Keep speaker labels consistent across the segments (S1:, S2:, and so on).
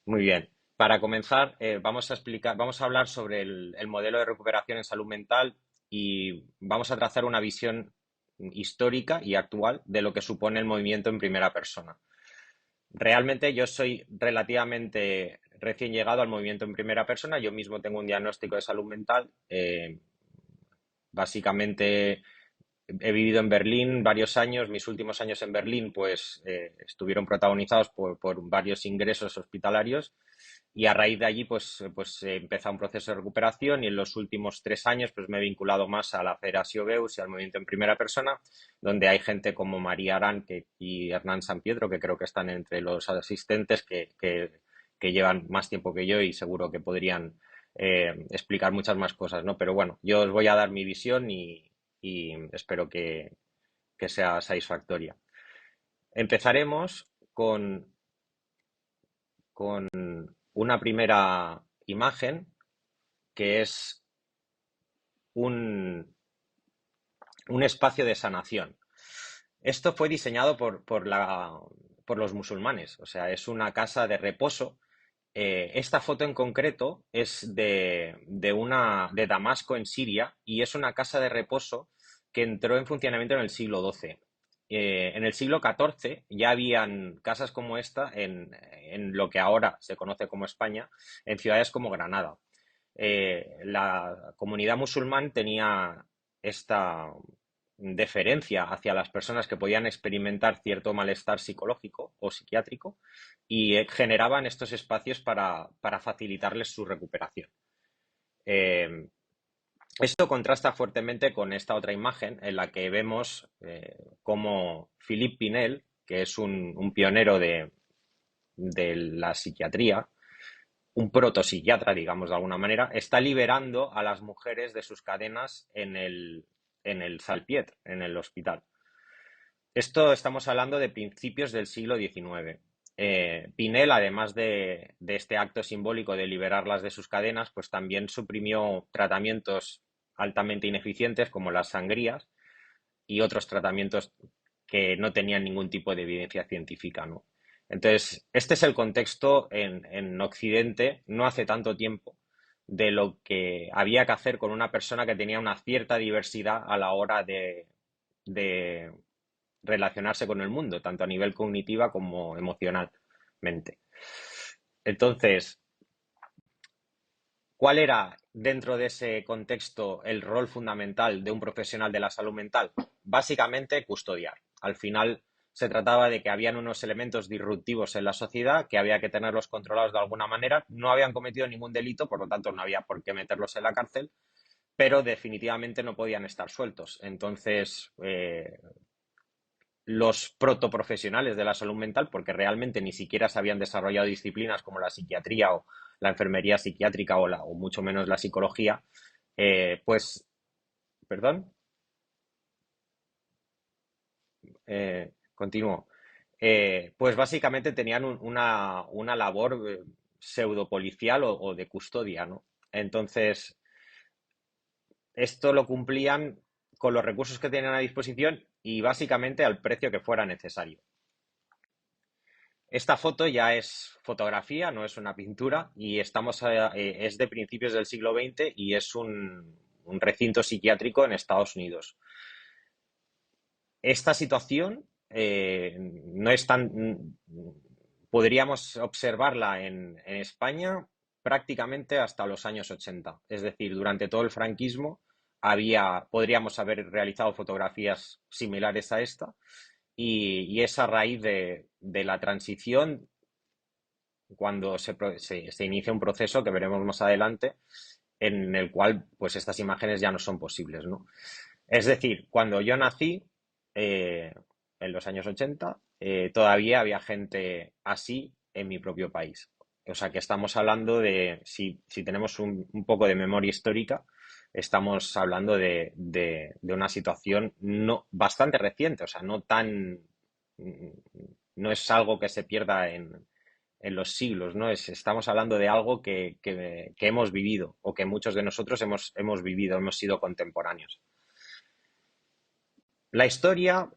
S1: Muy bien. Para comenzar, vamos a hablar sobre el modelo de recuperación en salud mental y vamos a trazar una visión histórica y actual de lo que supone el movimiento en primera persona. Realmente yo soy relativamente recién llegado al movimiento en primera persona. Yo mismo tengo un diagnóstico de salud mental. Básicamente he vivido en Berlín varios años. Mis últimos años en Berlín, pues, estuvieron protagonizados por varios ingresos hospitalarios y a raíz de allí, pues he empezado un proceso de recuperación y en los últimos 3 años, pues me he vinculado más a la Federación Beus y al movimiento en primera persona, donde hay gente como María Arán y Hernán San Pietro, que creo que están entre los asistentes que llevan más tiempo que yo y seguro que podrían explicar muchas más cosas, ¿no? Pero bueno, yo os voy a dar mi visión y espero que sea satisfactoria. Empezaremos con una primera imagen que es un, un espacio de sanación. Esto fue diseñado por los musulmanes, o sea, es una casa de reposo. Esta foto en concreto es de Damasco, en Siria, y es una casa de reposo que entró en funcionamiento en el siglo XII. En el siglo XIV ya habían casas como esta en lo que ahora se conoce como España, en ciudades como Granada. La comunidad musulmán tenía esta deferencia hacia las personas que podían experimentar cierto malestar psicológico o psiquiátrico y generaban estos espacios para facilitarles su recuperación. Eh, Esto contrasta fuertemente con esta otra imagen en la que vemos cómo Philippe Pinel, que es un pionero de la psiquiatría, un protopsiquiatra, digamos de alguna manera, está liberando a las mujeres de sus cadenas en el Salpiet, en el hospital. Esto estamos hablando de principios del siglo XIX. Pinel, además de este acto simbólico de liberarlas de sus cadenas, pues también suprimió tratamientos altamente ineficientes como las sangrías y otros tratamientos que no tenían ningún tipo de evidencia científica, ¿no? Entonces, este es el contexto en Occidente, no hace tanto tiempo, de lo que había que hacer con una persona que tenía una cierta diversidad a la hora de relacionarse con el mundo, tanto a nivel cognitiva como emocionalmente. Entonces, ¿cuál era dentro de ese contexto el rol fundamental de un profesional de la salud mental? Básicamente custodiar. Al final se trataba de que habían unos elementos disruptivos en la sociedad que había que tenerlos controlados de alguna manera. No habían cometido ningún delito, por lo tanto no había por qué meterlos en la cárcel, pero definitivamente no podían estar sueltos. Entonces, los protoprofesionales de la salud mental, porque realmente ni siquiera se habían desarrollado disciplinas como la psiquiatría o la enfermería psiquiátrica o mucho menos la psicología, pues, perdón, continúo. Pues básicamente tenían una labor pseudopolicial o de custodia, ¿no? Entonces, esto lo cumplían con los recursos que tenían a disposición y básicamente al precio que fuera necesario. Esta foto ya es fotografía, no es una pintura, y es de principios del siglo XX y es un recinto psiquiátrico en Estados Unidos. Esta situación no es tan. Podríamos observarla en España prácticamente hasta los años 80. Es decir, durante todo el franquismo podríamos haber realizado fotografías similares a esta, y es a raíz de la transición cuando se inicia un proceso que veremos más adelante en el cual pues estas imágenes ya no son posibles, ¿no? Es decir, cuando yo nací, eh, en los años 80, todavía había gente así en mi propio país. O sea que estamos hablando si tenemos un poco de memoria histórica, estamos hablando de una situación bastante reciente, o sea, no es algo que se pierda en los siglos, ¿no? Estamos hablando de algo que hemos vivido o que muchos de nosotros hemos vivido, hemos sido contemporáneos. La historia,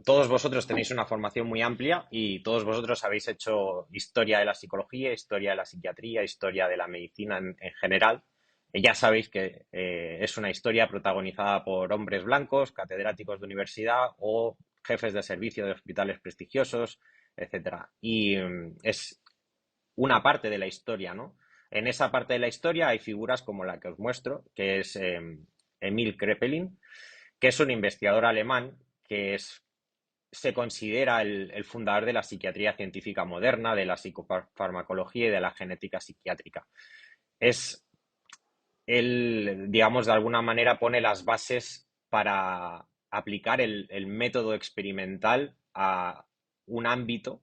S1: todos vosotros tenéis una formación muy amplia y todos vosotros habéis hecho historia de la psicología, historia de la psiquiatría, historia de la medicina en general. Ya sabéis que es una historia protagonizada por hombres blancos, catedráticos de universidad o jefes de servicio de hospitales prestigiosos, etcétera. Y es una parte de la historia, ¿no? En esa parte de la historia hay figuras como la que os muestro, que es Emil Kraepelin, que es un investigador alemán que se considera el fundador de la psiquiatría científica moderna, de la psicofarmacología y de la genética psiquiátrica. Es Él, digamos, de alguna manera pone las bases para aplicar el método experimental a un ámbito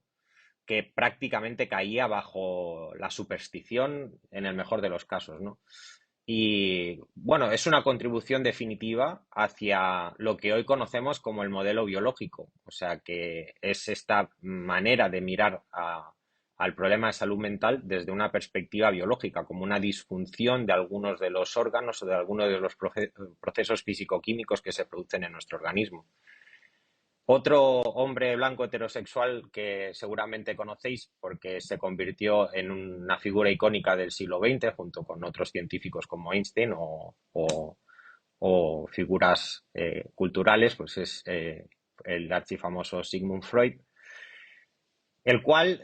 S1: que prácticamente caía bajo la superstición en el mejor de los casos, ¿no? Y bueno, es una contribución definitiva hacia lo que hoy conocemos como el modelo biológico, o sea, que es esta manera de mirar al problema de salud mental desde una perspectiva biológica, como una disfunción de algunos de los órganos o de algunos de los procesos físico-químicos que se producen en nuestro organismo. Otro hombre blanco heterosexual que seguramente conocéis porque se convirtió en una figura icónica del siglo XX junto con otros científicos como Einstein o figuras culturales, pues es el archifamoso Sigmund Freud, el cual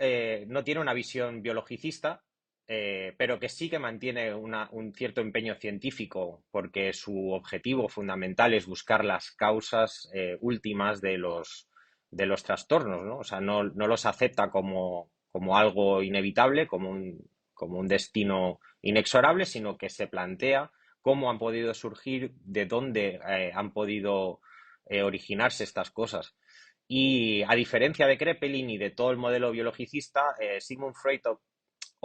S1: no tiene una visión biologicista, pero que sí que mantiene un cierto empeño científico, porque su objetivo fundamental es buscar las causas últimas de los trastornos, ¿no? O sea, no los acepta como algo inevitable, como un destino inexorable, sino que se plantea cómo han podido surgir, de dónde han podido originarse estas cosas. Y a diferencia de Kraepelin y de todo el modelo biologicista, Sigmund Freud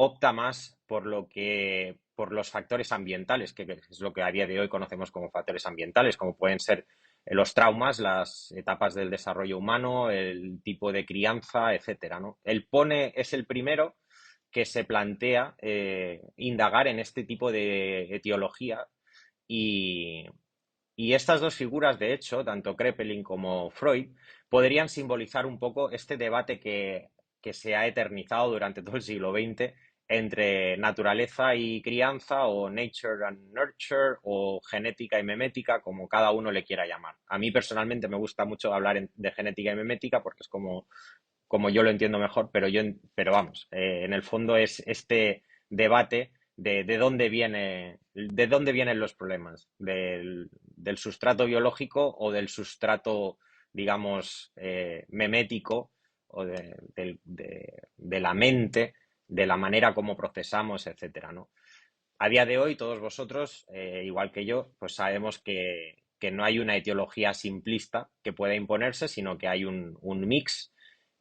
S1: opta más por los factores ambientales, que es lo que a día de hoy conocemos como factores ambientales, como pueden ser los traumas, las etapas del desarrollo humano, el tipo de crianza, etcétera, ¿no? Es el primero que se plantea indagar en este tipo de etiología y, y estas dos figuras, de hecho, tanto Kraepelin como Freud, podrían simbolizar un poco este debate que se ha eternizado durante todo el siglo XX entre naturaleza y crianza, o nature and nurture, o genética y memética, como cada uno le quiera llamar. A mí personalmente me gusta mucho hablar de genética y memética porque es como yo lo entiendo mejor, pero vamos, en el fondo es este debate de dónde vienen los problemas, del sustrato biológico o del sustrato, digamos, memético o de la mente, de la manera como procesamos, etcétera, ¿no? A día de hoy, todos vosotros, igual que yo, pues sabemos que no hay una etiología simplista que pueda imponerse, sino que hay un mix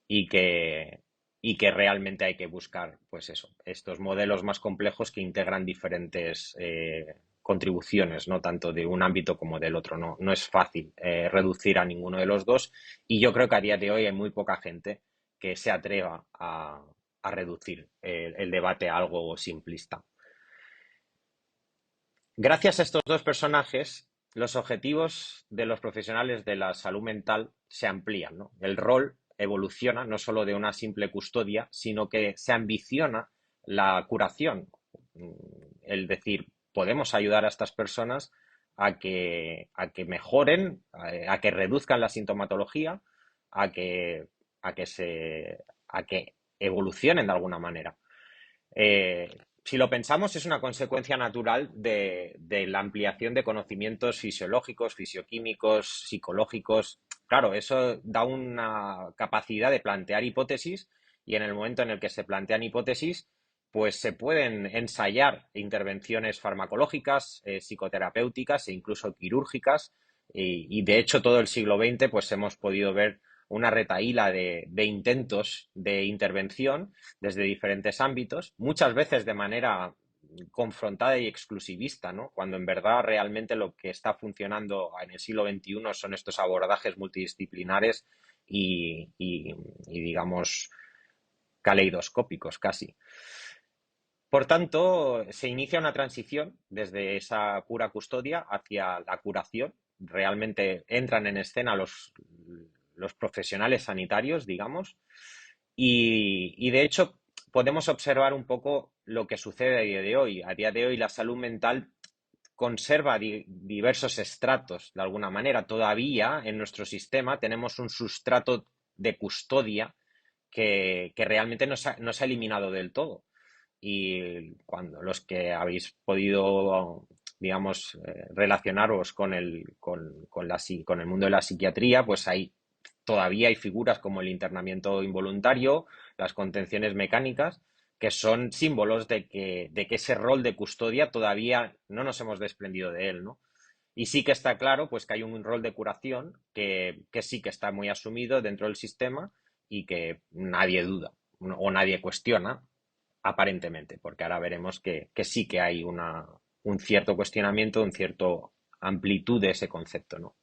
S1: y y que realmente hay que buscar, pues eso, estos modelos más complejos que integran diferentes contribuciones, ¿no? Tanto de un ámbito como del otro. No es fácil reducir a ninguno de los dos y yo creo que a día de hoy hay muy poca gente que se atreva a reducir el debate a algo simplista. Gracias a estos dos personajes, los objetivos de los profesionales de la salud mental se amplían, ¿no? El rol evoluciona no solo de una simple custodia, sino que se ambiciona la curación. El decir, podemos ayudar a estas personas a que mejoren, a que reduzcan la sintomatología, a que, a que a que evolucionen de alguna manera. Eh, si lo pensamos, es una consecuencia natural de la ampliación de conocimientos fisiológicos, fisioquímicos, psicológicos. Claro, eso da una capacidad de plantear hipótesis y en el momento en el que se plantean hipótesis, pues se pueden ensayar intervenciones farmacológicas, psicoterapéuticas e incluso quirúrgicas. Y de hecho todo el siglo XX pues hemos podido ver una retahíla de intentos de intervención desde diferentes ámbitos, muchas veces de manera confrontada y exclusivista, ¿no? Cuando en verdad realmente lo que está funcionando en el siglo XXI son estos abordajes multidisciplinares y digamos, caleidoscópicos casi. Por tanto, se inicia una transición desde esa pura custodia hacia la curación, realmente entran en escena los profesionales sanitarios, digamos, y de hecho podemos observar un poco lo que sucede a día de hoy. A día de hoy la salud mental conserva diversos estratos, de alguna manera. Todavía en nuestro sistema tenemos un sustrato de custodia que realmente no se ha eliminado del todo. Y cuando los que habéis podido, digamos, relacionaros con el mundo de la psiquiatría, pues todavía hay figuras como el internamiento involuntario, las contenciones mecánicas, que son símbolos de que ese rol de custodia todavía no nos hemos desprendido de él, ¿no? Y sí que está claro, pues, que hay un rol de curación que sí que está muy asumido dentro del sistema y que nadie duda o nadie cuestiona, aparentemente, porque ahora veremos que sí que hay un cierto cuestionamiento, un cierto amplitud de ese concepto, ¿no?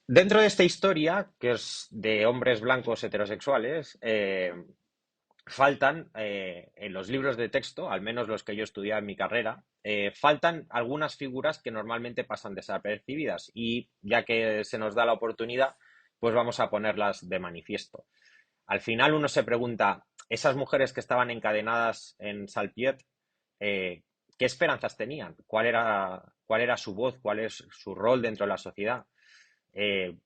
S1: Dentro de esta historia, que es de hombres blancos heterosexuales, faltan en los libros de texto, al menos los que yo estudié en mi carrera, faltan algunas figuras que normalmente pasan desapercibidas y ya que se nos da la oportunidad, pues vamos a ponerlas de manifiesto. Al final uno se pregunta, esas mujeres que estaban encadenadas en Salpiet, eh, ¿qué esperanzas tenían? ¿Cuál era su voz? ¿Cuál es su rol dentro de la sociedad? Eh,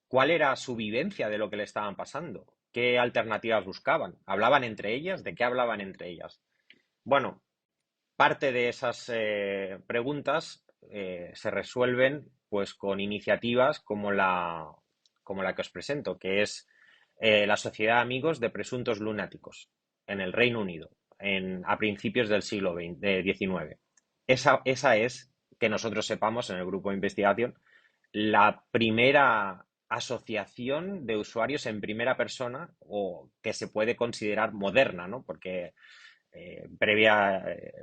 S1: ¿Cuál era su vivencia de lo que le estaban pasando? ¿Qué alternativas buscaban? ¿Hablaban entre ellas? ¿De qué hablaban entre ellas? Bueno, parte de esas preguntas se resuelven pues con iniciativas como la que os presento, que es la Sociedad de Amigos de Presuntos Lunáticos en el Reino Unido a principios del siglo XIX. Esa es, que nosotros sepamos en el grupo de investigación, la primera asociación de usuarios en primera persona o que se puede considerar moderna, ¿no? Porque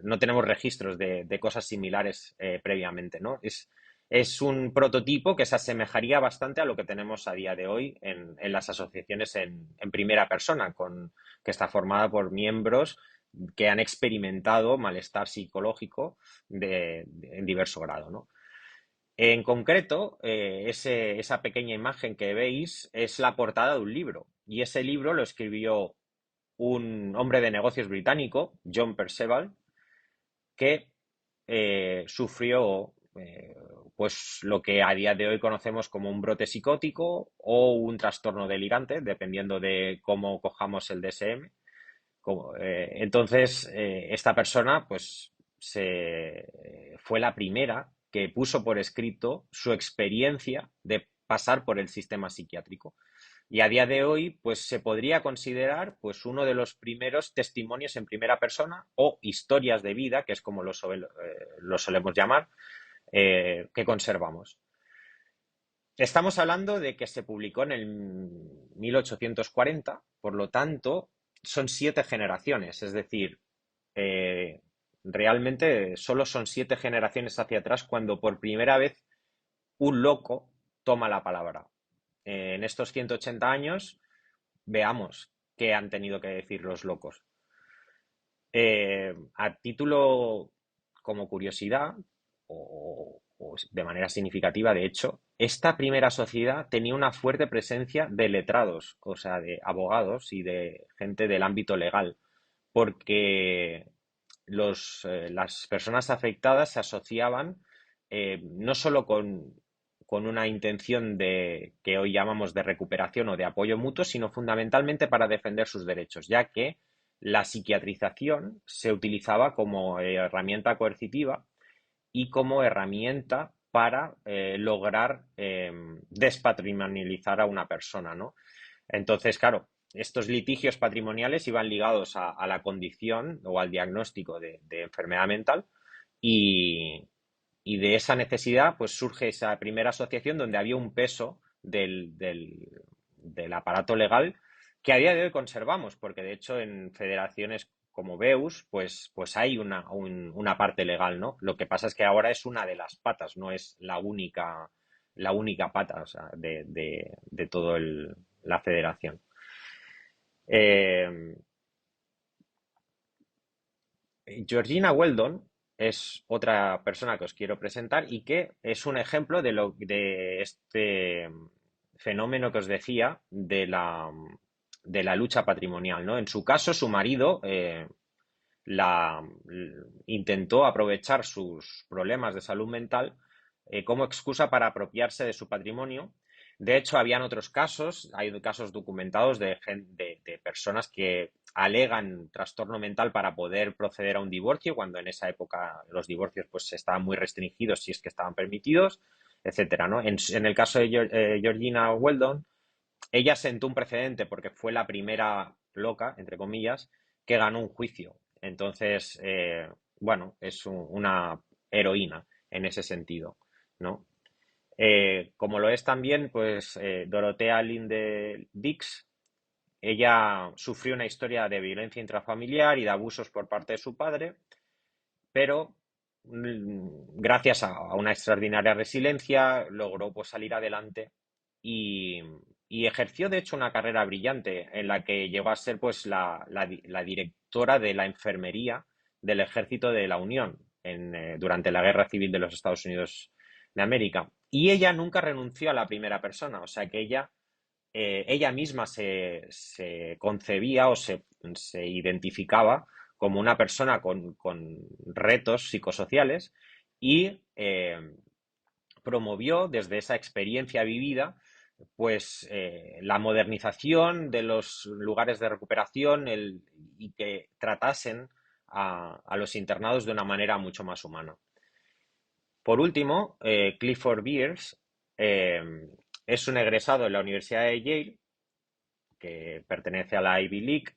S1: no tenemos registros de cosas similares previamente, ¿no? Es un prototipo que se asemejaría bastante a lo que tenemos a día de hoy en las asociaciones en primera persona, que está formada por miembros que han experimentado malestar psicológico en diverso grado, ¿no? En concreto, esa pequeña imagen que veis es la portada de un libro, y ese libro lo escribió un hombre de negocios británico, John Perceval, que sufrió pues lo que a día de hoy conocemos como un brote psicótico o un trastorno delirante, dependiendo de cómo cojamos el DSM. Entonces, esta persona pues fue la primera que puso por escrito su experiencia de pasar por el sistema psiquiátrico. Y a día de hoy, pues se podría considerar pues uno de los primeros testimonios en primera persona o historias de vida, que es como lo solemos llamar, que conservamos. Estamos hablando de que se publicó en el 1840, por lo tanto, son 7 generaciones, es decir, eh, realmente solo son 7 generaciones hacia atrás cuando por primera vez un loco toma la palabra. En estos 180 años, veamos qué han tenido que decir los locos. A título como curiosidad, o de manera significativa, de hecho, esta primera sociedad tenía una fuerte presencia de letrados, o sea, de abogados y de gente del ámbito legal, porque las personas afectadas se asociaban no solo con una intención que hoy llamamos de recuperación o de apoyo mutuo, sino fundamentalmente para defender sus derechos, ya que la psiquiatrización se utilizaba como herramienta coercitiva y como herramienta para lograr despatrimonializar a una persona, ¿no? Entonces, claro, estos litigios patrimoniales iban ligados a la condición o al diagnóstico de enfermedad mental y, y de esa necesidad pues surge esa primera asociación donde había un peso del aparato legal que a día de hoy conservamos, porque de hecho en federaciones como BEUS pues hay una parte legal, ¿no? Lo que pasa es que ahora es una de las patas, no es la única pata, o sea, de todo la federación. Eh, Georgina Weldon es otra persona que os quiero presentar y que es un ejemplo de este fenómeno que os decía de la lucha patrimonial, ¿no? En su caso, su marido la, intentó aprovechar sus problemas de salud mental como excusa para apropiarse de su patrimonio. De hecho, habían otros casos, hay casos documentados de personas que alegan trastorno mental para poder proceder a un divorcio, cuando en esa época los divorcios pues estaban muy restringidos, si es que estaban permitidos, etcétera, ¿no? En el caso de Georgina Weldon, ella sentó un precedente porque fue la primera loca, entre comillas, que ganó un juicio. Entonces, bueno, es una heroína en ese sentido, ¿no? Como lo es también, pues, Dorothea Linde Dix. Ella sufrió una historia de violencia intrafamiliar y de abusos por parte de su padre, pero gracias a una extraordinaria resiliencia logró pues salir adelante y, y ejerció de hecho una carrera brillante en la que llegó a ser pues la directora de la enfermería del Ejército de la Unión durante la Guerra Civil de los Estados Unidos de América. Y ella nunca renunció a la primera persona, o sea que ella misma se concebía o se identificaba como una persona con retos psicosociales y promovió desde esa experiencia vivida pues la modernización de los lugares de recuperación y que tratasen a los internados de una manera mucho más humana. Por último, Clifford Beers eh, es un egresado de la Universidad de Yale, que pertenece a la Ivy League.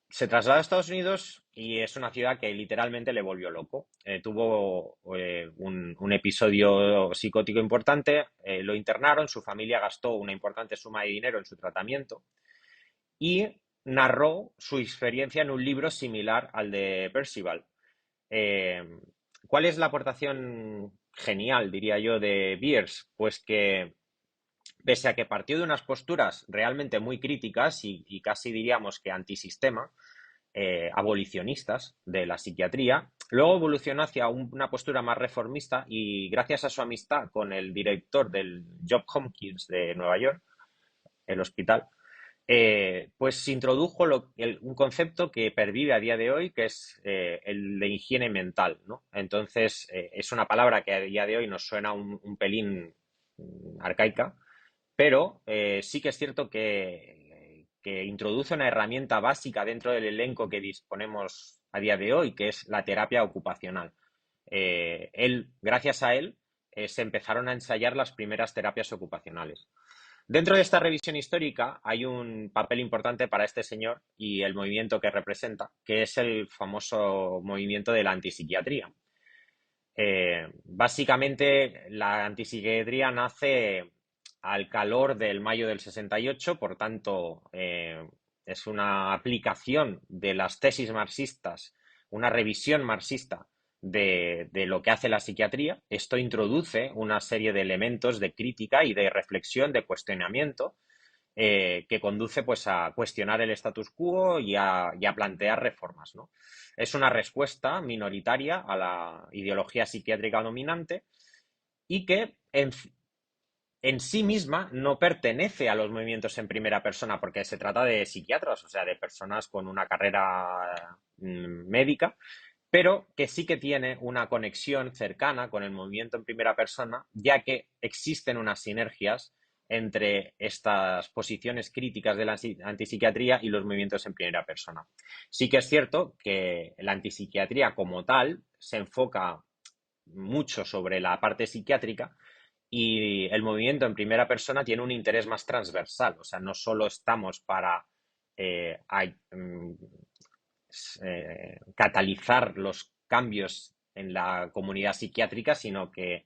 S1: Se trasladó a Estados Unidos y es una ciudad que literalmente le volvió loco. Tuvo un episodio psicótico importante, lo internaron, su familia gastó una importante suma de dinero en su tratamiento y narró su experiencia en un libro similar al de Percival. Eh, ¿Cuál es la aportación genial, diría yo, de Beers? Pues que pese a que partió de unas posturas realmente muy críticas y casi diríamos que antisistema, abolicionistas de la psiquiatría, luego evolucionó hacia una postura más reformista y gracias a su amistad con el director del Johns Hopkins de Nueva York, el hospital, pues introdujo un concepto que pervive a día de hoy, que es el de higiene mental, ¿no? Entonces, es una palabra que a día de hoy nos suena un pelín arcaica, pero sí que es cierto que introduce una herramienta básica dentro del elenco que disponemos a día de hoy, que es la terapia ocupacional. Gracias a él, se empezaron a ensayar las primeras terapias ocupacionales. Dentro de esta revisión histórica hay un papel importante para este señor y el movimiento que representa, que es el famoso movimiento de la antipsiquiatría. Básicamente, la antipsiquiatría nace al calor del mayo del 68, por tanto, es una aplicación de las tesis marxistas, una revisión marxista de lo que hace la psiquiatría. Esto introduce una serie de elementos de crítica y de reflexión, de cuestionamiento, que conduce pues a cuestionar el status quo y a plantear reformas, ¿no? Es una respuesta minoritaria a la ideología psiquiátrica dominante y que en sí misma no pertenece a los movimientos en primera persona porque se trata de psiquiatras, o sea, de personas con una carrera médica, pero que sí que tiene una conexión cercana con el movimiento en primera persona, ya que existen unas sinergias entre estas posiciones críticas de la antipsiquiatría y los movimientos en primera persona. Sí que es cierto que la antipsiquiatría como tal se enfoca mucho sobre la parte psiquiátrica y el movimiento en primera persona tiene un interés más transversal, o sea, no solo estamos para eh, catalizar los cambios en la comunidad psiquiátrica, sino que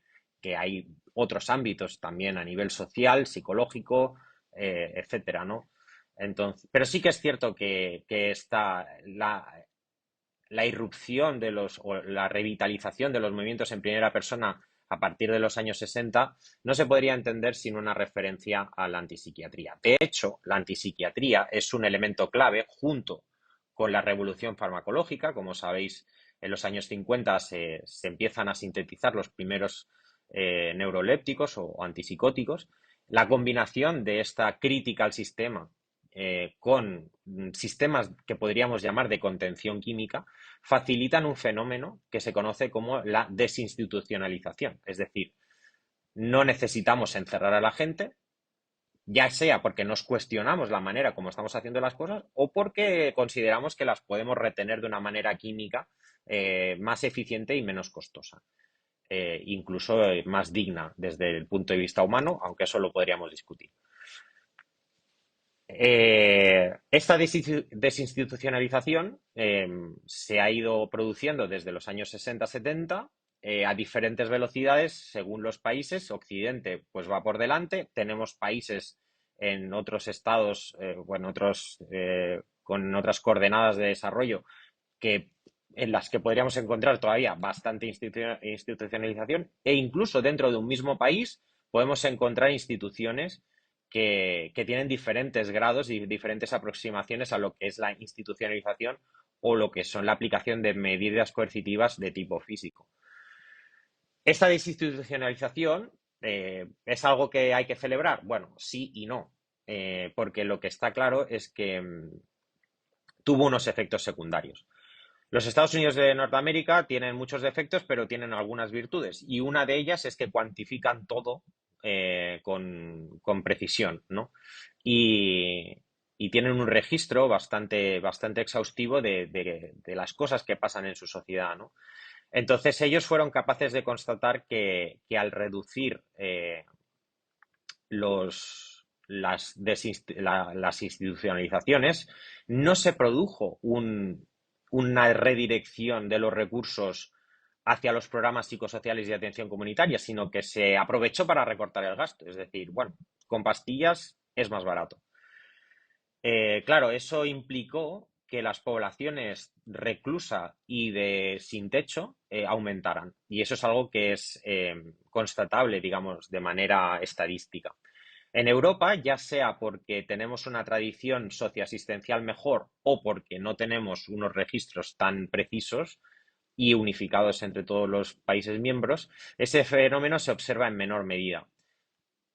S1: hay otros ámbitos también a nivel social, psicológico, etcétera, ¿no? Entonces, pero sí que es cierto que está la irrupción o la revitalización de los movimientos en primera persona a partir de los años 60 no se podría entender sin una referencia a la antipsiquiatría. De hecho, la antipsiquiatría es un elemento clave junto con la revolución farmacológica. Como sabéis, En los años 50 se empiezan a sintetizar los primeros neurolépticos o antipsicóticos. La combinación de esta crítica al sistema con sistemas que podríamos llamar de contención química facilitan un fenómeno que se conoce como la desinstitucionalización. Es decir, no necesitamos encerrar a la gente, ya sea porque nos cuestionamos la manera como estamos haciendo las cosas o porque consideramos que las podemos retener de una manera química más eficiente y menos costosa, incluso más digna desde el punto de vista humano, aunque eso lo podríamos discutir. Esta desinstitucionalización se ha ido produciendo desde los años 60-70 a diferentes velocidades según los países. Occidente pues va por delante. Tenemos países en otros estados, bueno, con otras coordenadas de desarrollo que, en las que podríamos encontrar todavía bastante institucionalización e incluso dentro de un mismo país podemos encontrar instituciones que tienen diferentes grados y diferentes aproximaciones a lo que es la institucionalización o lo que son la aplicación de medidas coercitivas de tipo físico. Esta desinstitucionalización es algo que hay que celebrar. Bueno, sí y no, porque lo que está claro es que tuvo unos efectos secundarios. Los Estados Unidos de Norteamérica tienen muchos defectos, pero tienen algunas virtudes. Y una de ellas es que cuantifican todo con precisión, ¿no? Y, y tienen un registro bastante exhaustivo de las cosas que pasan en su sociedad, ¿no? Entonces ellos fueron capaces de constatar que al reducir las institucionalizaciones, no se produjo una redirección de los recursos hacia los programas psicosociales y de atención comunitaria, sino que se aprovechó para recortar el gasto. Es decir, bueno, con pastillas es más barato. Claro, eso implicó que las poblaciones reclusa y de sin techo aumentaran. Y eso es algo que es constatable, digamos, de manera estadística. En Europa, ya sea porque tenemos una tradición socioasistencial mejor o porque no tenemos unos registros tan precisos y unificados entre todos los países miembros, ese fenómeno se observa en menor medida.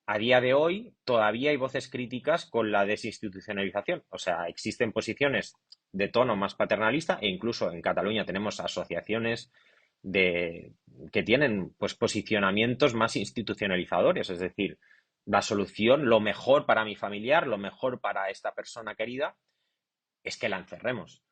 S1: A día de hoy todavía hay voces críticas con la desinstitucionalización. O sea, existen posiciones de tono más paternalista e incluso en Cataluña tenemos asociaciones de, que tienen pues posicionamientos más institucionalizadores, es decir, la solución, lo mejor para mi familiar, lo mejor para esta persona querida, es que la encerremos.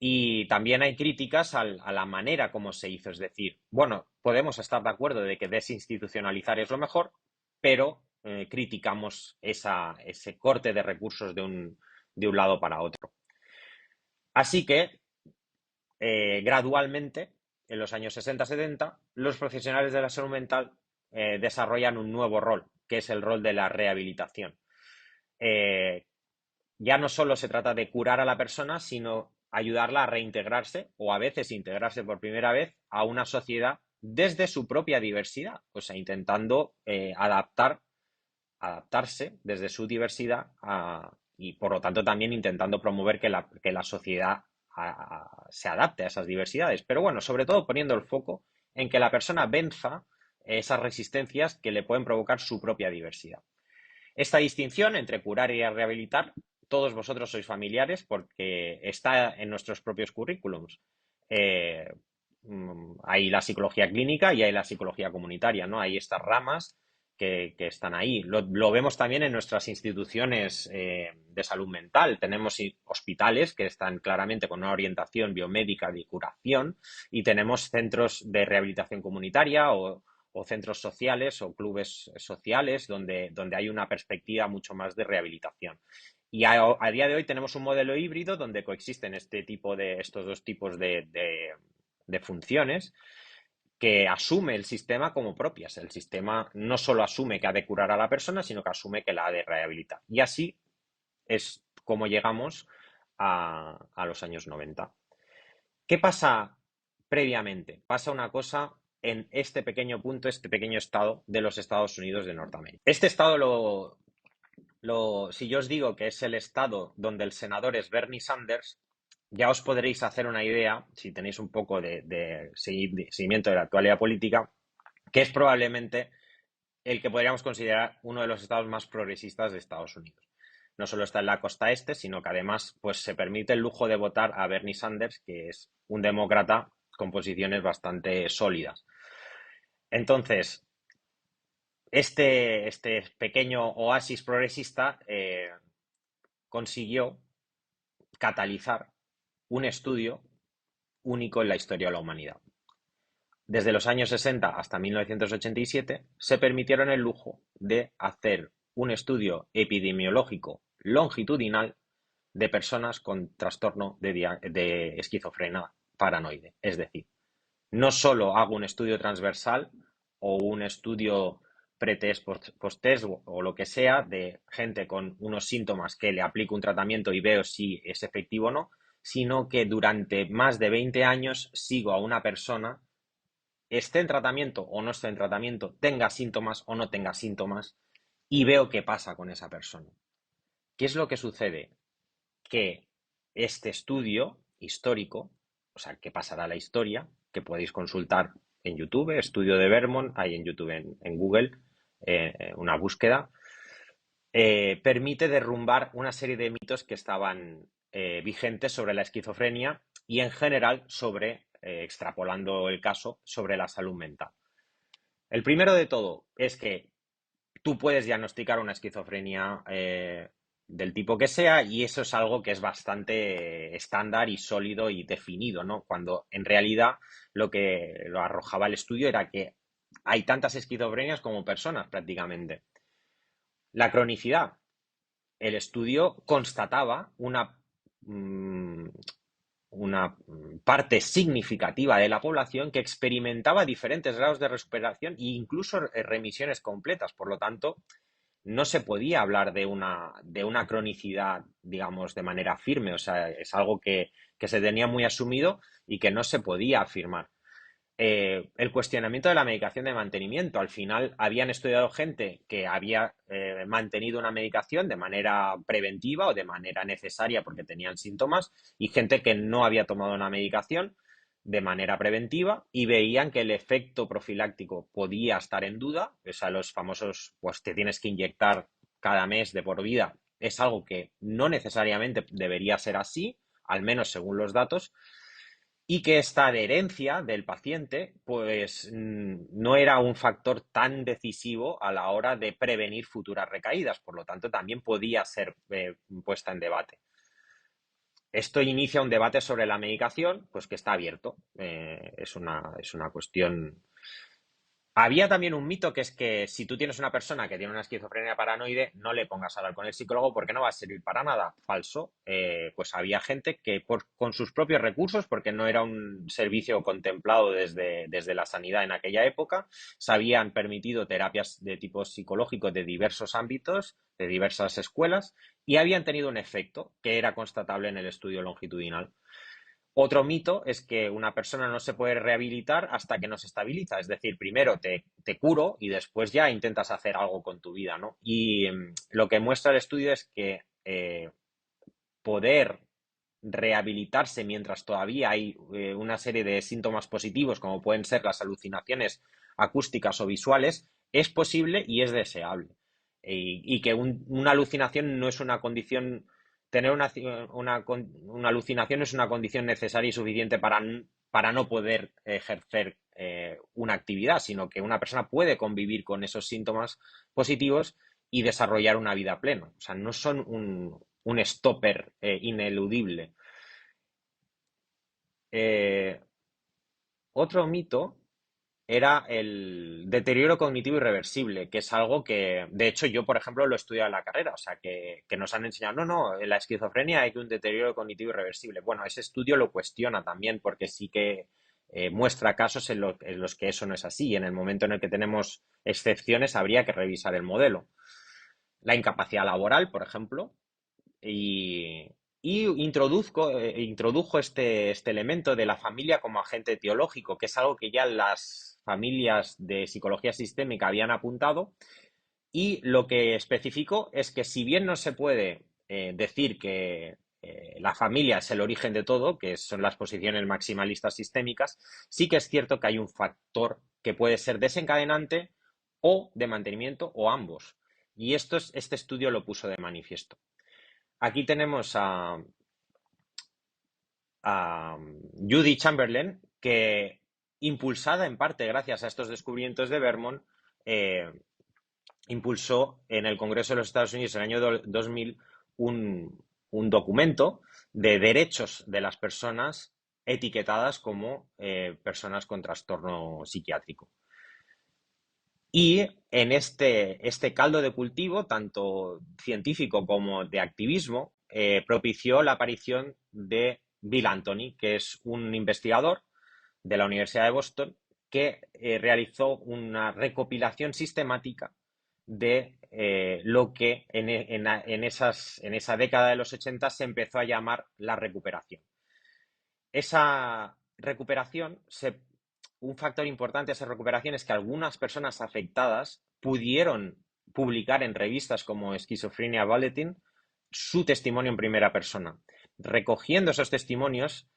S1: Y también hay críticas a la manera como se hizo, es decir, bueno, podemos estar de acuerdo de que desinstitucionalizar es lo mejor, pero criticamos ese corte de recursos de un lado para otro. Así que, gradualmente, en los años 60-70, los profesionales de la salud mental desarrollan un nuevo rol, que es el rol de la rehabilitación. Eh, ya no solo se trata de curar a la persona, sino ayudarla a reintegrarse o a veces integrarse por primera vez a una sociedad desde su propia diversidad, o sea, intentando adaptarse desde su diversidad y por lo tanto también intentando promover que la sociedad se adapte a esas diversidades. Pero bueno, sobre todo poniendo el foco en que la persona venza esas resistencias que le pueden provocar su propia diversidad. Esta distinción entre curar y rehabilitar, todos vosotros sois familiares porque está en nuestros propios currículums. Eh, Hay la psicología clínica y hay la psicología comunitaria, ¿no? Hay estas ramas que están ahí. Lo vemos también en nuestras instituciones de salud mental. Tenemos hospitales que están claramente con una orientación biomédica de curación y tenemos centros de rehabilitación comunitaria o centros sociales o clubes sociales donde hay una perspectiva mucho más de rehabilitación. Y a día de hoy tenemos un modelo híbrido donde coexisten estos dos tipos de funciones que asume el sistema como propias. El sistema no solo asume que ha de curar a la persona, sino que asume que la ha de rehabilitar. Y así es como llegamos a los años 90. ¿Qué pasa previamente? Pasa una cosa en este pequeño punto, este pequeño estado de los Estados Unidos de Norteamérica. Este estado si yo os digo que es el estado donde el senador es Bernie Sanders, ya os podréis hacer una idea, si tenéis un poco de seguimiento de la actualidad política, que es probablemente el que podríamos considerar uno de los estados más progresistas de Estados Unidos. No solo está en la costa este, sino que además pues, se permite el lujo de votar a Bernie Sanders, que es un demócrata con posiciones bastante sólidas. Entonces, este pequeño oasis progresista consiguió catalizar un estudio único en la historia de la humanidad. Desde los años 60 hasta 1987 se permitieron el lujo de hacer un estudio epidemiológico longitudinal de personas con trastorno de esquizofrenia paranoide. Es decir, no solo hago un estudio transversal o un estudio pretest, post-test o lo que sea de gente con unos síntomas que le aplico un tratamiento y veo si es efectivo o no, sino que durante más de 20 años sigo a una persona, esté en tratamiento o no esté en tratamiento, tenga síntomas o no tenga síntomas, y veo qué pasa con esa persona. ¿Qué es lo que sucede? Que este estudio histórico, o sea, que pasará a la historia, que podéis consultar en YouTube, estudio de Vermont, hay en YouTube, en Google, una búsqueda, permite derrumbar una serie de mitos que estaban vigentes sobre la esquizofrenia y en general sobre, extrapolando el caso, sobre la salud mental. El primero de todo es que tú puedes diagnosticar una esquizofrenia del tipo que sea y eso es algo que es bastante estándar y sólido y definido, ¿no? Cuando en realidad lo que lo arrojaba el estudio era que hay tantas esquizofrenias como personas prácticamente. La cronicidad. El estudio constataba mm, una parte significativa de la población que experimentaba diferentes grados de recuperación e incluso remisiones completas. Por lo tanto, no se podía hablar de una cronicidad, digamos, de manera firme. O sea, es algo que se tenía muy asumido y que no se podía afirmar. El cuestionamiento de la medicación de mantenimiento. Al final habían estudiado gente que había mantenido una medicación de manera preventiva o de manera necesaria porque tenían síntomas y gente que no había tomado una medicación de manera preventiva y veían que el efecto profiláctico podía estar en duda. O sea, los famosos, pues te tienes que inyectar cada mes de por vida. Es algo que no necesariamente debería ser así, al menos según los datos, y que esta adherencia del paciente pues no era un factor tan decisivo a la hora de prevenir futuras recaídas, por lo tanto también podía ser puesta en debate. Esto inicia un debate sobre la medicación, pues que está abierto. Es una cuestión. Había también un mito que es que si tú tienes una persona que tiene una esquizofrenia paranoide, no le pongas a hablar con el psicólogo porque no va a servir para nada. Falso. Pues había gente que con sus propios recursos, porque no era un servicio contemplado desde la sanidad en aquella época, se habían permitido terapias de tipo psicológico de diversos ámbitos, de diversas escuelas, y habían tenido un efecto que era constatable en el estudio longitudinal. Otro mito es que una persona no se puede rehabilitar hasta que no se estabiliza. Es decir, primero te curo y después ya intentas hacer algo con tu vida, ¿no? Y lo que muestra el estudio es que poder rehabilitarse mientras todavía hay una serie de síntomas positivos, como pueden ser las alucinaciones acústicas o visuales, es posible y es deseable. Y que una alucinación no es una condición, tener una alucinación es una condición necesaria y suficiente para no poder ejercer una actividad, sino que una persona puede convivir con esos síntomas positivos y desarrollar una vida plena. O sea, no son un stopper ineludible. Eh, Otro mito era el deterioro cognitivo irreversible, que es algo que, de hecho, yo, por ejemplo, lo he estudiado en la carrera, o sea, que nos han enseñado, no, no, en la esquizofrenia hay que un deterioro cognitivo irreversible. Bueno, ese estudio lo cuestiona también porque sí que muestra casos en los que eso no es así y en el momento en el que tenemos excepciones habría que revisar el modelo. La incapacidad laboral, por ejemplo, y, y introdujo este elemento de la familia como agente etiológico, que es algo que ya las familias de psicología sistémica habían apuntado, y lo que especificó es que si bien no se puede decir que la familia es el origen de todo, que son las posiciones maximalistas sistémicas, sí que es cierto que hay un factor que puede ser desencadenante o de mantenimiento o ambos. Y este estudio lo puso de manifiesto. Aquí tenemos a Judy Chamberlain, que impulsada en parte gracias a estos descubrimientos de Vermont, eh, impulsó en el Congreso de los Estados Unidos en el año 2000 un documento de derechos de las personas etiquetadas como personas con trastorno psiquiátrico. Y en este caldo de cultivo, tanto científico como de activismo, propició la aparición de Bill Anthony, que es un investigador de la Universidad de Boston que realizó una recopilación sistemática de lo que en esa década de los 80 se empezó a llamar la recuperación. Esa recuperación, un factor importante de esa recuperación es que algunas personas afectadas pudieron publicar en revistas como Schizophrenia Bulletin su testimonio en primera persona. Recogiendo esos testimonios,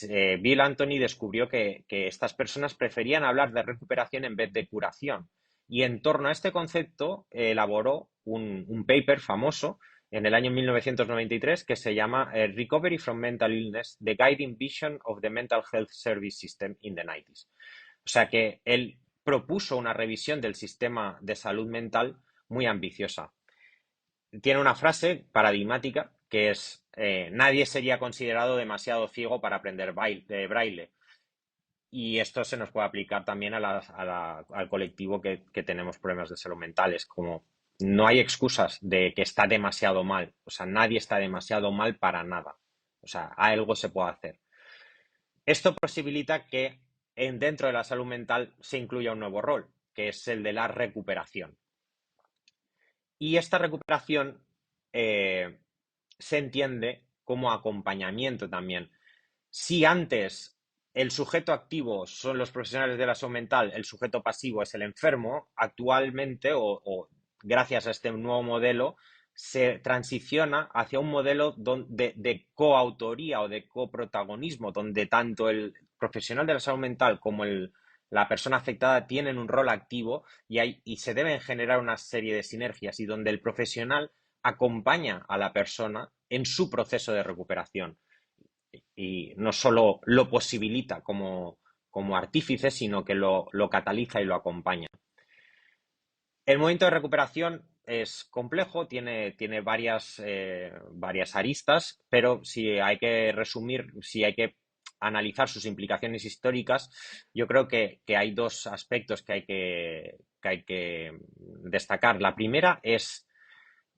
S1: Bill Anthony descubrió que estas personas preferían hablar de recuperación en vez de curación. Y en torno a este concepto elaboró un paper famoso en el año 1993 que se llama Recovery from Mental Illness, The Guiding Vision of the Mental Health Service System in the 90s. O sea que él propuso una revisión del sistema de salud mental muy ambiciosa. Tiene una frase paradigmática que es nadie sería considerado demasiado ciego para aprender braille. Y esto se nos puede aplicar también al colectivo que tenemos problemas de salud mental. Es como no hay excusas de que está demasiado mal. O sea, nadie está demasiado mal para nada. O sea, algo se puede hacer. Esto posibilita que dentro de la salud mental se incluya un nuevo rol, que es el de la recuperación. Y esta recuperación se entiende como acompañamiento también. Si antes el sujeto activo son los profesionales de la salud mental, el sujeto pasivo es el enfermo, actualmente o gracias a este nuevo modelo se transiciona hacia un modelo de coautoría o de coprotagonismo, donde tanto el profesional de la salud mental como la persona afectada tienen un rol activo y se deben generar una serie de sinergias y donde el profesional acompaña a la persona en su proceso de recuperación y no solo lo posibilita como artífice, sino que lo cataliza y lo acompaña. El momento de recuperación es complejo, tiene varias aristas, pero si hay que resumir, si hay que analizar sus implicaciones históricas, yo creo que hay dos aspectos que hay que destacar. La primera es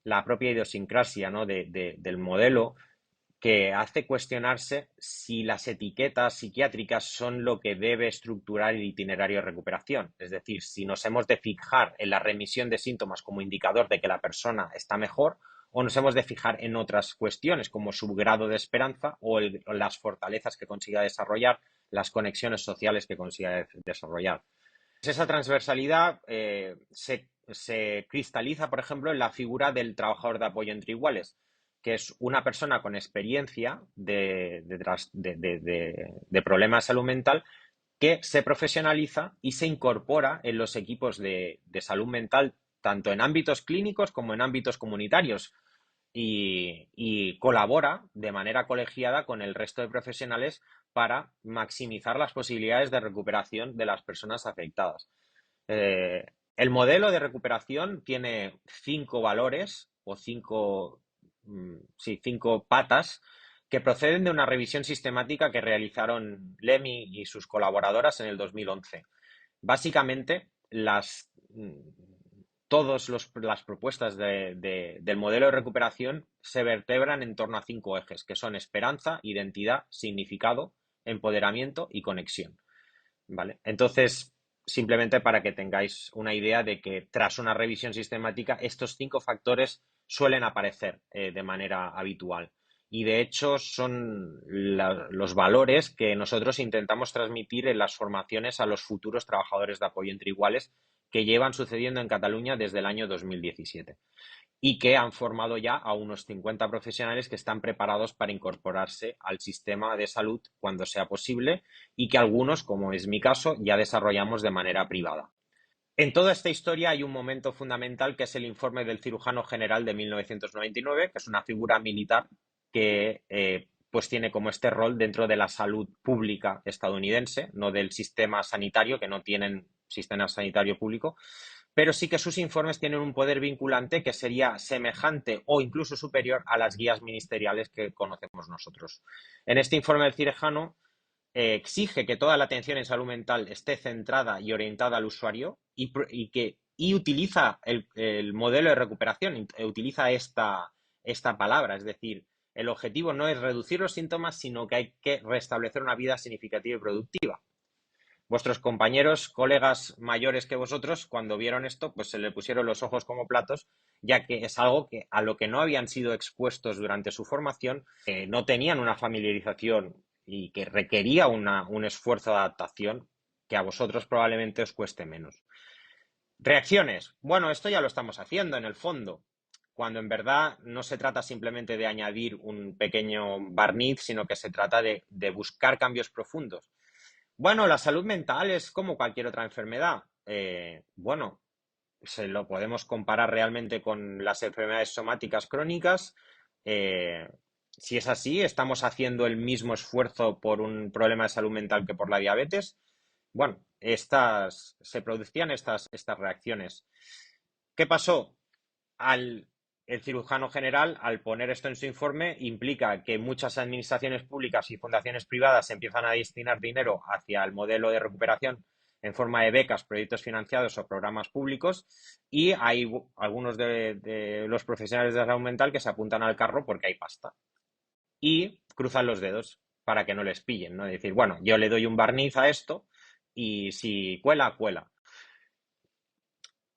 S1: la propia idiosincrasia, ¿no? del modelo, que hace cuestionarse si las etiquetas psiquiátricas son lo que debe estructurar el itinerario de recuperación. Es decir, si nos hemos de fijar en la remisión de síntomas como indicador de que la persona está mejor o nos hemos de fijar en otras cuestiones como su grado de esperanza o las fortalezas que consiga desarrollar, las conexiones sociales que consiga desarrollar. Esa transversalidad se cristaliza, por ejemplo, en la figura del trabajador de apoyo entre iguales, que es una persona con experiencia de problemas de salud mental que se profesionaliza y se incorpora en los equipos de salud mental, tanto en ámbitos clínicos como en ámbitos comunitarios, y colabora de manera colegiada con el resto de profesionales para maximizar las posibilidades de recuperación de las personas afectadas. El modelo de recuperación tiene 5 valores o 5 patas que proceden de una revisión sistemática que realizaron Lemmy y sus colaboradoras en el 2011. Básicamente, todas las propuestas del modelo de recuperación se vertebran en torno a 5 ejes, que son esperanza, identidad, significado, empoderamiento y conexión. ¿Vale? Entonces, simplemente para que tengáis una idea de que tras una revisión sistemática, estos 5 factores suelen aparecer de manera habitual. Y de hecho son los valores que nosotros intentamos transmitir en las formaciones a los futuros trabajadores de apoyo entre iguales que llevan sucediendo en Cataluña desde el año 2017. y que han formado ya a unos 50 profesionales que están preparados para incorporarse al sistema de salud cuando sea posible y que algunos, como es mi caso, ya desarrollamos de manera privada. En toda esta historia hay un momento fundamental que es el informe del cirujano general de 1999, que es una figura militar que pues tiene como este rol dentro de la salud pública estadounidense, no del sistema sanitario, que no tienen sistema sanitario público, pero sí que sus informes tienen un poder vinculante que sería semejante o incluso superior a las guías ministeriales que conocemos nosotros. En este informe del cirujano exige que toda la atención en salud mental esté centrada y orientada al usuario y utiliza el modelo de recuperación, utiliza esta palabra, es decir, el objetivo no es reducir los síntomas, sino que hay que restablecer una vida significativa y productiva. Vuestros compañeros, colegas mayores que vosotros, cuando vieron esto, pues se le pusieron los ojos como platos, ya que es algo que a lo que no habían sido expuestos durante su formación, no tenían una familiarización y que requería un esfuerzo de adaptación que a vosotros probablemente os cueste menos. Reacciones. Bueno, esto ya lo estamos haciendo en el fondo, cuando en verdad no se trata simplemente de añadir un pequeño barniz, sino que se trata de buscar cambios profundos. Bueno, la salud mental es como cualquier otra enfermedad. Bueno, se lo podemos comparar realmente con las enfermedades somáticas crónicas. Eh, si es así, estamos haciendo el mismo esfuerzo por un problema de salud mental que por la diabetes. Bueno, se producían estas reacciones. ¿Qué pasó? El cirujano general, al poner esto en su informe, implica que muchas administraciones públicas y fundaciones privadas empiezan a destinar dinero hacia el modelo de recuperación en forma de becas, proyectos financiados o programas públicos, y hay algunos de los profesionales de la salud mental que se apuntan al carro porque hay pasta y cruzan los dedos para que no les pillen, ¿no? Es decir, bueno, yo le doy un barniz a esto y si cuela, cuela.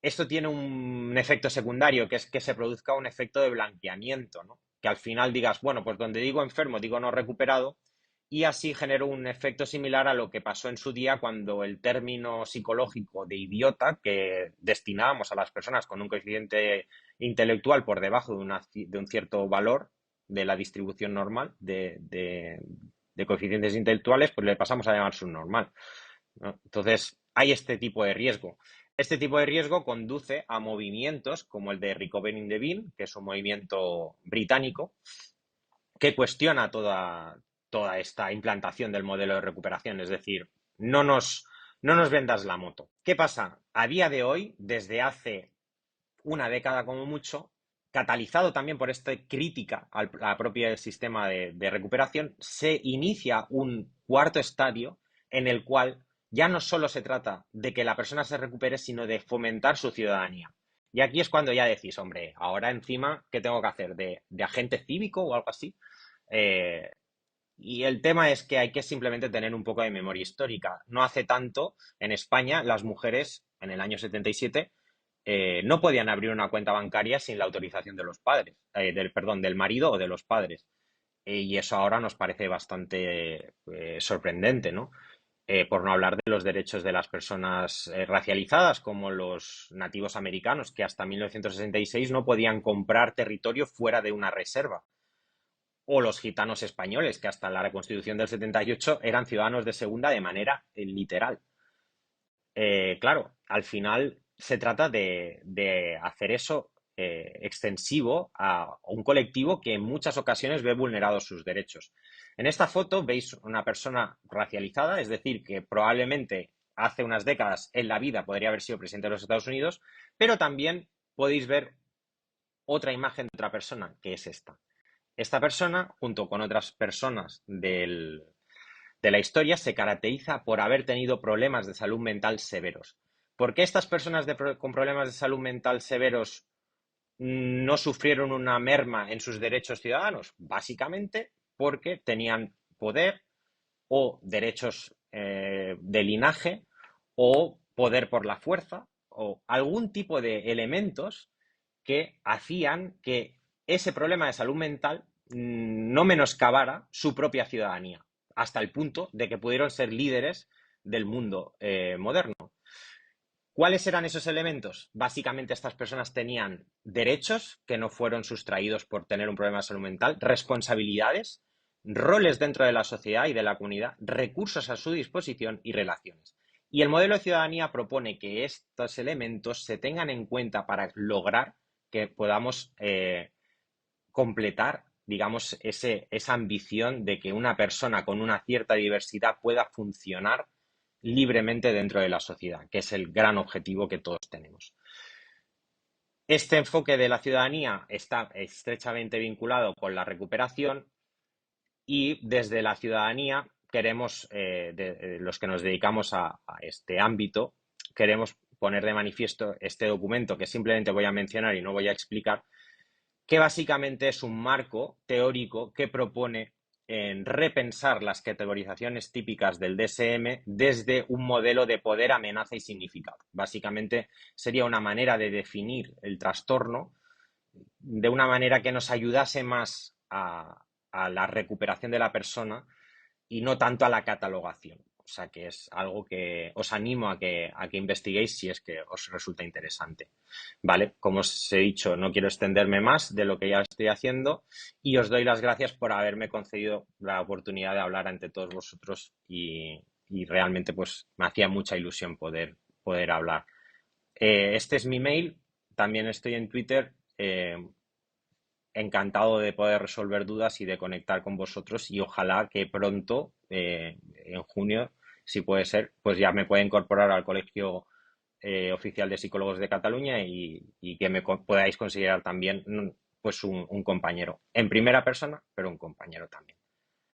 S1: Esto tiene un efecto secundario, que es que se produzca un efecto de blanqueamiento, ¿no? Que al final digas, bueno, pues donde digo enfermo, digo no recuperado, y así generó un efecto similar a lo que pasó en su día cuando el término psicológico de idiota que destinábamos a las personas con un coeficiente intelectual por debajo de un cierto valor de la distribución normal de coeficientes intelectuales, pues le pasamos a llamar subnormal, ¿no? Entonces, hay este tipo de riesgo. Este tipo de riesgo conduce a movimientos como el de Recovering the Bean, que es un movimiento británico que cuestiona toda esta implantación del modelo de recuperación. Es decir, no nos vendas la moto. ¿Qué pasa? A día de hoy, desde hace una década como mucho, catalizado también por esta crítica al propio sistema de recuperación, se inicia un cuarto estadio en el cual ya no solo se trata de que la persona se recupere, sino de fomentar su ciudadanía. Y aquí es cuando ya decís, hombre, ahora encima, ¿qué tengo que hacer? ¿De agente cívico o algo así? Eh, y el tema es que hay que simplemente tener un poco de memoria histórica. No hace tanto, en España, las mujeres, en el año 77, no podían abrir una cuenta bancaria sin la autorización de los padres, perdón, del marido o de los padres. Y eso ahora nos parece bastante sorprendente, ¿no? Por no hablar de los derechos de las personas racializadas, como los nativos americanos, que hasta 1966 no podían comprar territorio fuera de una reserva. O los gitanos españoles, que hasta la Constitución del 78 eran ciudadanos de segunda de manera literal. Claro, al final se trata de hacer eso extensivo a un colectivo que en muchas ocasiones ve vulnerados sus derechos. En esta foto veis una persona racializada, es decir, que probablemente hace unas décadas en la vida podría haber sido presidente de los Estados Unidos, pero también podéis ver otra imagen de otra persona, que es esta. Esta persona, junto con otras personas de la historia, se caracteriza por haber tenido problemas de salud mental severos. ¿Por qué estas personas con problemas de salud mental severos no sufrieron una merma en sus derechos ciudadanos? Básicamente porque tenían poder o derechos de linaje o poder por la fuerza o algún tipo de elementos que hacían que ese problema de salud mental no menoscabara su propia ciudadanía, hasta el punto de que pudieron ser líderes del mundo moderno. ¿Cuáles eran esos elementos? Básicamente estas personas tenían derechos que no fueron sustraídos por tener un problema de salud mental, responsabilidades, roles dentro de la sociedad y de la comunidad, recursos a su disposición y relaciones. Y el modelo de ciudadanía propone que estos elementos se tengan en cuenta para lograr que podamos completar, digamos, esa ambición de que una persona con una cierta diversidad pueda funcionar libremente dentro de la sociedad, que es el gran objetivo que todos tenemos. Este enfoque de la ciudadanía está estrechamente vinculado con la recuperación y desde la ciudadanía queremos, los que nos dedicamos a este ámbito, queremos poner de manifiesto este documento que simplemente voy a mencionar y no voy a explicar, que básicamente es un marco teórico que propone repensar las categorizaciones típicas del DSM desde un modelo de poder, amenaza y significado. Básicamente sería una manera de definir el trastorno de una manera que nos ayudase más a la recuperación de la persona y no tanto a la catalogación. O sea que es algo que os animo a que investiguéis si es que os resulta interesante. ¿Vale? Como os he dicho, no quiero extenderme más de lo que ya estoy haciendo y os doy las gracias por haberme concedido la oportunidad de hablar ante todos vosotros y realmente pues me hacía mucha ilusión poder hablar. Este es mi mail, también estoy en Twitter. Encantado de poder resolver dudas y de conectar con vosotros y ojalá que pronto, en junio, si puede ser, pues ya me pueda incorporar al Colegio Oficial de Psicólogos de Cataluña y que me podáis considerar también pues un compañero, en primera persona, pero un compañero también.